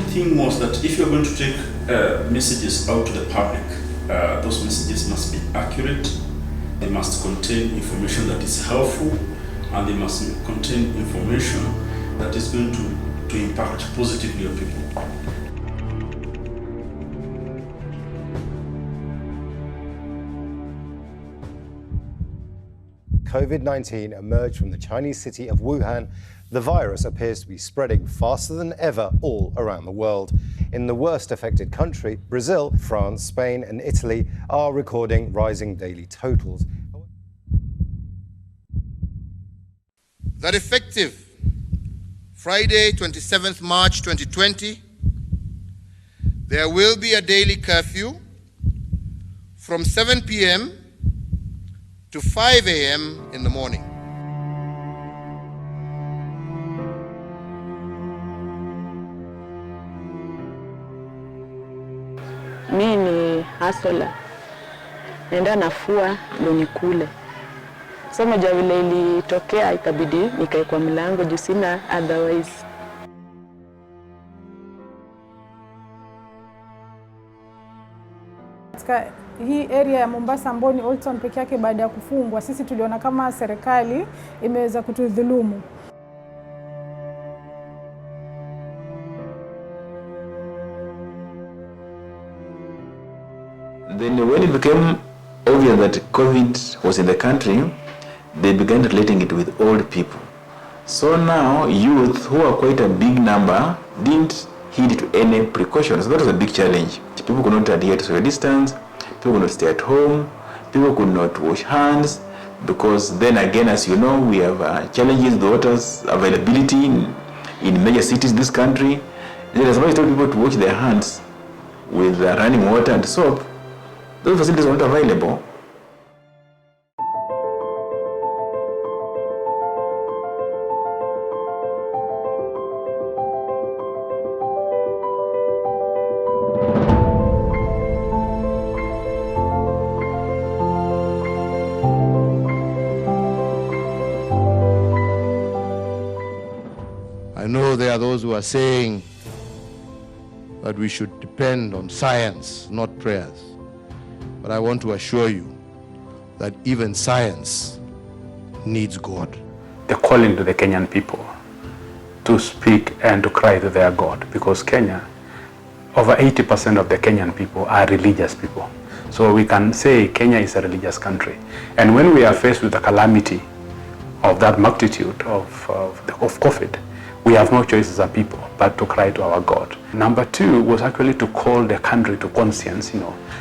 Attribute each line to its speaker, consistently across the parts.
Speaker 1: only thing was that if you're going to take messages out to the public, those messages must be accurate, they must contain information that is helpful, and they must contain information that is going to impact positively on people.
Speaker 2: COVID-19 emerged from the Chinese city of Wuhan. The virus appears to be spreading faster than ever all around the world. In the worst affected country, Brazil, France, Spain and Italy are recording rising daily totals.
Speaker 3: That effective Friday, 27th March 2020, there will be a daily curfew from 7 p.m. to 5 a.m. in the morning.
Speaker 4: Mimi ni hustler. Nenda nafua ndo nikule. So moja vile ilitokea ikabidi nikae kwa mlango juu sina otherwise.
Speaker 5: Katika hii area ya Mombasa ambao ni Old Town peke yake baada ya kufungwa, sisi tuliona kama serikali imeweza kutudhulumu.
Speaker 6: Then when it became obvious that COVID was in the country, they began relating it with old people. So now youth, who are quite a big number, didn't heed to any precautions. So that was a big challenge. People could not adhere to social distance, people could not stay at home, people could not wash hands, because then again, as you know, we have challenges, the water's availability in major cities in this country. Then as much as people to wash their hands with running water and soap, those facilities were not available.
Speaker 3: I know there are those who are saying that we should depend on science, not prayers. But I want to assure you that even science needs God.
Speaker 7: The calling to the Kenyan people to speak and to cry to their God, because Kenya, over 80% of the Kenyan people are religious people. So we can say Kenya is a religious country. And when we are faced with the calamity of that magnitude of COVID, we have no choice as a people but to cry to our God. Number two was actually to call the country to conscience,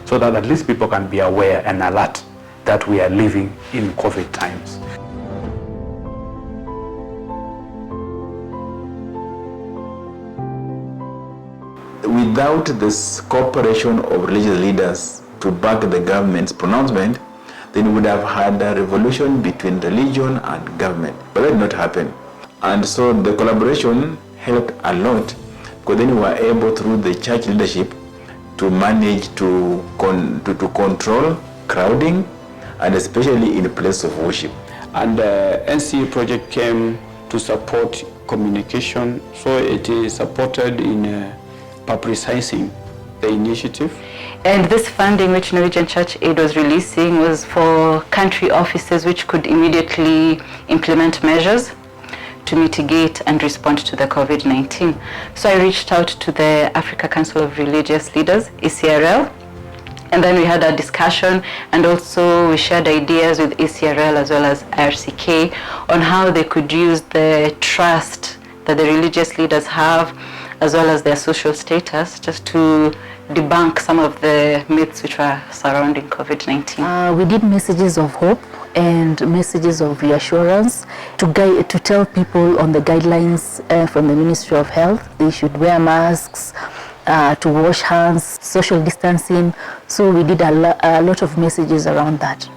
Speaker 7: so that at least people can be aware and alert that we are living in COVID times.
Speaker 6: Without this cooperation of religious leaders to back the government's pronouncement, then we would have had a revolution between religion and government. But that did not happen. And so the collaboration helped a lot, because then we were able, through the church leadership, to manage to control crowding, and especially in the place of worship.
Speaker 8: And the NCE project came to support communication, so it is supported in publicizing the initiative.
Speaker 4: And this funding which Norwegian Church Aid was releasing was for country offices which could immediately implement measures to mitigate and respond to the COVID-19. So I reached out to the IRCK Council of Religious Leaders, ICRL, and then we had a discussion, and also we shared ideas with ICRL as well as IRCK on how they could use the trust that the religious leaders have, as well as their social status, just to debunk some of the myths which were surrounding COVID-19.
Speaker 9: We did messages of hope and messages of reassurance to tell people on the guidelines from the Ministry of Health. They should wear masks, to wash hands, social distancing. So we did a lot of messages around that.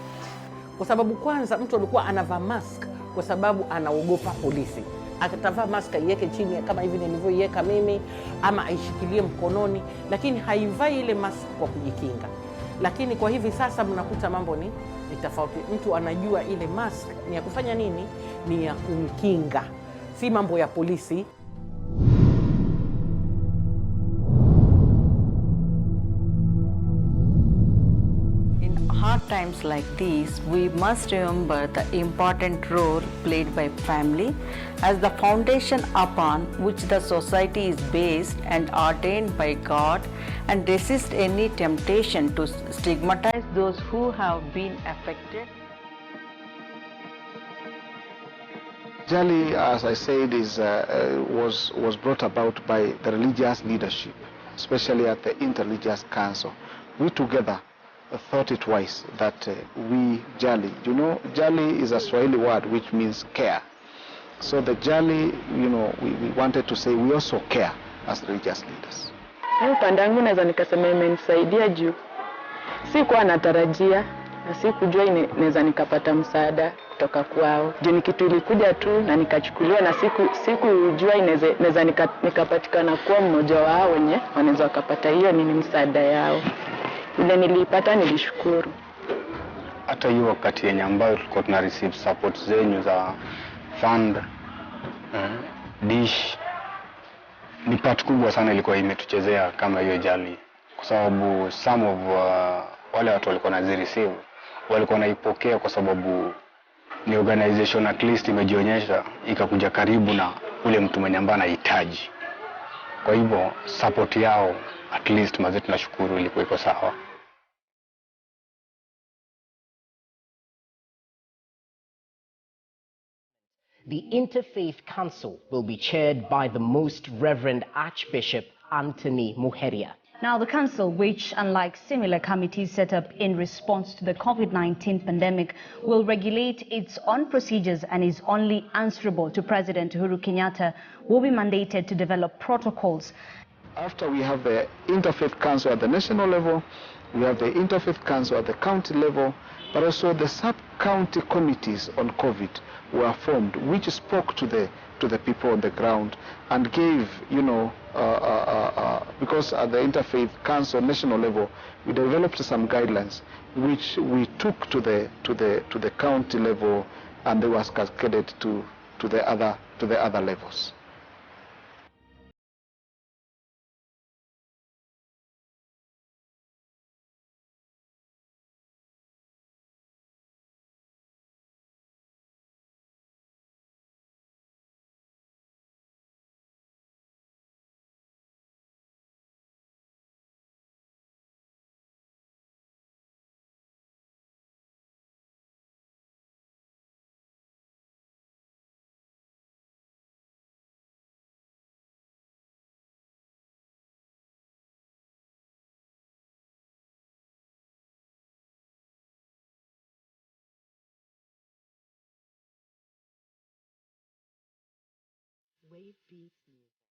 Speaker 10: Kwa sababu kwanza mtu alikuwa anavaa mask kwa sababu anaogopa polisi. Akatavaa mask aiweke chini kama hivi nilivyoiweka mimi, ama aishikilie mkononi, lakini haivai ile mask kwa kujikinga. Lakini kwa hivi sasa mnakuta mambo ni tofauti. Mtu anajua ile mask ni ya kufanya nini? Ni ya kumkinga, si mambo ya polisi.
Speaker 11: times like these, we must remember the important role played by family as the foundation upon which the society is based and ordained by God, and resist any temptation to stigmatize those who have been affected.
Speaker 12: Jali, as I said, was brought about by the religious leadership, especially at the Interreligious Council. We together thought it wise that we Jali, Jali is a Swahili word which means care. So the Jali, we wanted to say we also care as religious leaders.
Speaker 13: Upande wangu naweza nikasema imenisaidia juu sikuwa natarajia na sikujua naweza nikapata msaada kutoka kwao. Juu ni kitu ilikuja tu na nikachukuliwa na sikujua naweza nikapatikana kuwa mmoja wao wenye wanaweza wakapata hiyo nini msaada yao. Ile nilipata nilishukuru.
Speaker 14: Hata hiyo wakati yenye ambayo tulikuwa tuna receive support zenyu za fund, dish, ni part kubwa sana ilikuwa imetuchezea kama hiyo Jali, kwa sababu some of wale watu walikuwa nazireceive walikuwa naipokea kwa sababu ni organization at least imejionyesha ikakuja karibu na ule mtu mwenye ambaye anahitaji. Kwa hivyo support yao at least mazetu tunashukuru ilikuwa iko sawa.
Speaker 15: The Interfaith Council will be chaired by the Most Reverend Archbishop Anthony Muheria.
Speaker 16: Now, the council, which, unlike similar committees set up in response to the COVID-19 pandemic, will regulate its own procedures and is only answerable to President Uhuru Kenyatta, will be mandated to develop protocols.
Speaker 12: After we have the Interfaith Council at the national level, we have the Interfaith Council at the county level, but also the sub-county committees on COVID were formed, which spoke to the people on the ground and gave, because at the Interfaith Council national level, we developed some guidelines which we took to the county level, and they was cascaded to the other levels.
Speaker 15: Wave beats music.